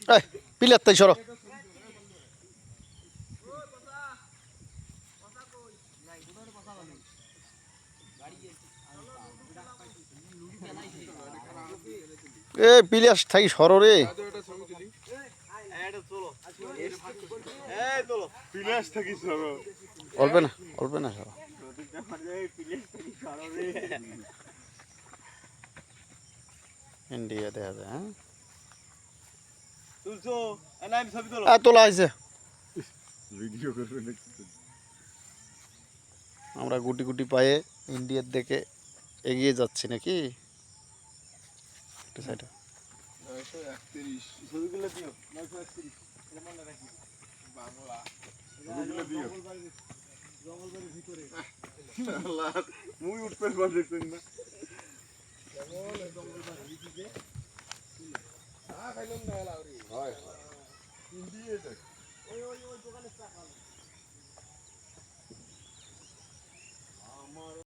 এই পিলার তাই সরো এ পিলার থাকি সরো রে অল্প না সরো ইন্ডিয়া দেখা যায় হ্যাঁ তোলা হয়েছে আমরা গুটি গুটি পায়ে ইন্ডিয়ার দিকে এগিয়ে যাচ্ছি নাকি একটা সাইডে মুই উঠতে পারতেছেন না খাইলাম না হয় হয় ইন্ডিয়া